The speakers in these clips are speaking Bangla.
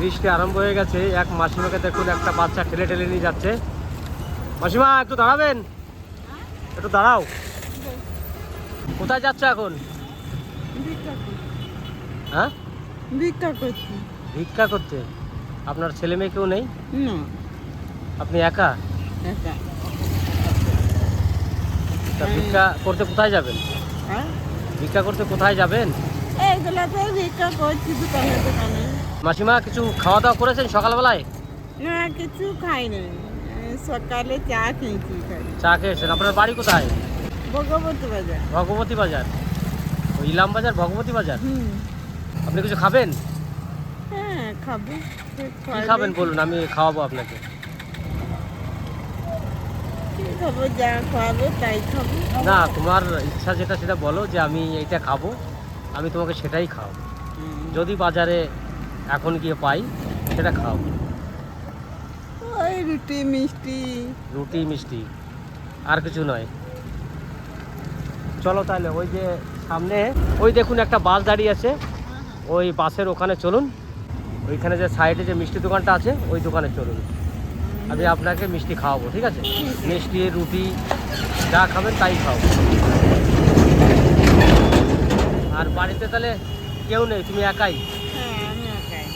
বৃষ্টি আরম্ভ হয়ে গেছে। এক মাসিমাকে দেখুন একটা বাচ্চা ঠেলে ঠেলে নিয়ে যাচ্ছে। মাসিমা একটু দাঁড়াবেন, একটু দাঁড়াও। কোথায় যাচ্ছ এখন? হ্যাঁ, ভিক্ষা করছি। ভিক্ষা করতে? আপনার ছেলে মেয়ে কেউ নেই? না, আপনি একা? একা। তা ভিক্ষা করতে কোথায় যাবেন? হ্যাঁ, ভিক্ষা করতে কোথায় যাবেন? এইগুলাতে ভিক্ষা করছি দোকানে দোকানে। মাসিমা কিছু খাওয়া দাওয়া করেছেন সকালবেলায়? না, কিছু খাইনি। সকালে চা খেয়েছি খালি। চা খেয়েছেন? আপনার বাড়ি কোথায়? ভগবতী বাজার। ভগবতী বাজার? ওই ইলাম বাজার, ভগবতী বাজার। আপনি কিছু খাবেন? হ্যাঁ, খাবো। কি খাবেন বলুন, আমি খাওয়াবো আপনাকে। কি খাবো? যা খাওয়াবে তাই খাবো। না, তোমার ইচ্ছা যেটা সেটা বলো, যে আমি এইটা খাবো, আমি তোমাকে সেটাই খাওয়াবো। যদি বাজারে এখন গিয়ে পাই সেটা খাওয়াবো। ওই রুটি মিষ্টি। রুটি মিষ্টি, আর কিছু নয়। চলো তাহলে, ওই যে সামনে ওই দেখুন একটা বাস দাঁড়িয়ে আছে, ওই বাসের ওখানে চলুন। ওইখানে যে সাইডে যে মিষ্টি দোকানটা আছে ওই দোকানে চলুন, আমি আপনাকে মিষ্টি খাওয়াবো, ঠিক আছে? মিষ্টি রুটি যা খাবেন তাই খাওয়াবো। আর বাড়িতে তাহলে কেউ নেই, তুমি একাই? হ্যাঁ, আমি একাই।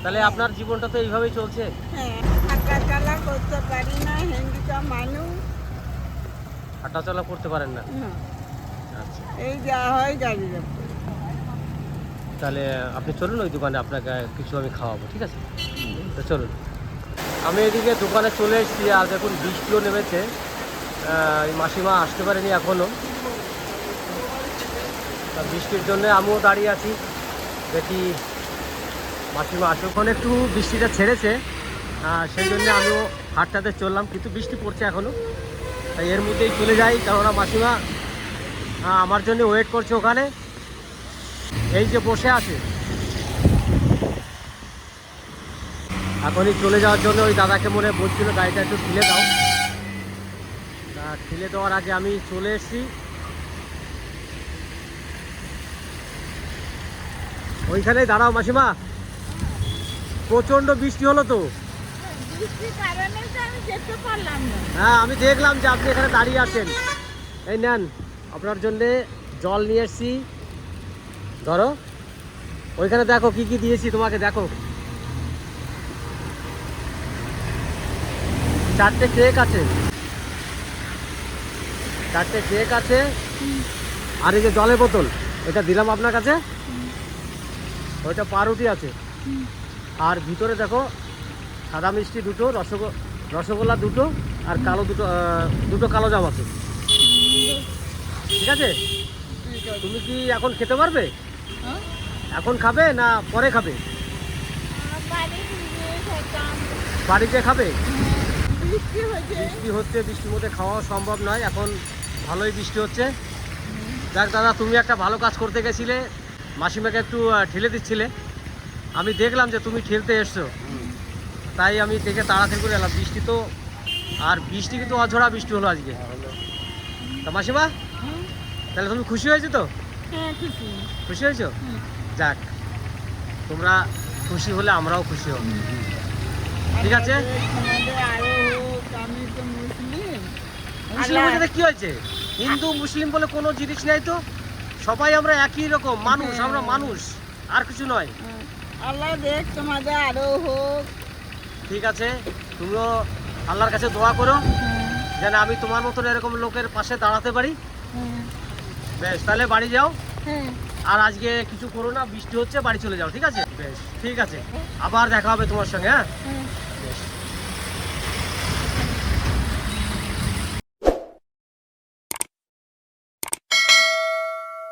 তাহলে আপনার জীবনটা তো এইভাবেই চলছে? হ্যাঁ, হাঁটা চলা করতে পারি না, হ্যান্ডিকা মানুষ। হাঁটা চলা করতে পারেন না? না, আচ্ছা, এই যা হয় গাড়ি যাবে। তাহলে আপনি চলুন ওই দোকানে, আপনাকে কিছু আমি খাওয়াবো, ঠিক আছে? তো চলুন। আমি এদিকে দোকানে চলে এসেছি, আর দেখুন বৃষ্টিও নেমেছে। এই মাসিমা আসতে পারেনি এখনও। তা বৃষ্টির জন্য আমিও দাঁড়িয়ে আছি, দেখি মাসিমা আসুক। এখন একটু বৃষ্টিটা ছেড়েছে, সেই জন্য আমিও হাটটাতে চললাম, কিন্তু বৃষ্টি পড়ছে এখনও। তাই এর মধ্যেই চলে যাই, কেননা মাসিমা আমার জন্য ওয়েট করছে ওখানে, এই যে বসে আছে। এখনই চলে যাওয়ার জন্য ওই দাদাকে মনে বলছিল গাড়িটা একটু ঠেলে দাও। তা ঠেলে দেওয়ার আগে আমি চলে এসেছি। ওইখানেই দাঁড়াও মাসিমা, প্রচণ্ড বৃষ্টি হলো তো। বৃষ্টির কারণে তো আমি যেতে পারলাম না। হ্যাঁ, আমি দেখলাম যে আপনি এখানে দাঁড়িয়ে আছেন। এই নেন, আপনার জন্যে জল নিয়ে এসেছি, ধরো। ওইখানে দেখো কি কি দিয়েছি তোমাকে, দেখো। 4টে কেক আছে, 4টে কেক আছে, আর এই যে জলের বোতল এটা দিলাম আপনার কাছে। ওইটা পাউরুটি আছে, আর ভিতরে দেখো সাদা মিষ্টি দুটো, রসগোল্লা দুটো, আর কালো দুটো কালো জাম আছে, ঠিক আছে? তুমি কি এখন খেতে পারবে? হ্যাঁ? এখন খাবে না পরে খাবে? বাড়িতে খাবে? বৃষ্টি হচ্ছে। বৃষ্টি হচ্ছে, বৃষ্টির মধ্যে খাওয়া সম্ভব নয়, এখন ভালোই বৃষ্টি হচ্ছে। দেখ দাদা, তুমি একটা ভালো কাজ করতে গেছিলে, মাসিমাকে একটু ঠেলে দিচ্ছিলে। আমি দেখলাম যে তুমি ঠেলতে এসছো, তাই আমি দেখে তাড়াতাড়ি করে এলাম। বৃষ্টি তো, আর বৃষ্টি কিন্তু অঝোড়া বৃষ্টি হলো আজকে। তা মাসিমা, তাহলে তুমি খুশি হয়েছো তো? হ্যাঁ, খুশি। খুশি হয়েছো? যাক, তোমরা খুশি হলে আমরাও খুশি হব, ঠিক আছে? আমাদের আরো হোক, আমি তো মুসলিম। মুসলিমের সাথে কি হয়েছে? হিন্দু মুসলিম বলে কোনো জিনিস নেই তো, সবাই আমরা একই রকম মানুষ, আমরা মানুষ, আর কিছু নয়। আল্লাহ দেখ তোমাদের আরো হোক। ঠিক আছে, তুমিও আল্লাহর কাছে দোয়া করো যেন আমি তোমার মতন এরকম লোকের পাশে দাঁড়াতে পারি। বেশ, তাহলে বাড়ি যাও, আর আজকে কিছু করো না, বৃষ্টি হচ্ছে, বাড়ি চলে যাও, ঠিক আছে? বেশ, ঠিক আছে, আবার দেখা হবে তোমার সঙ্গে। হ্যাঁ।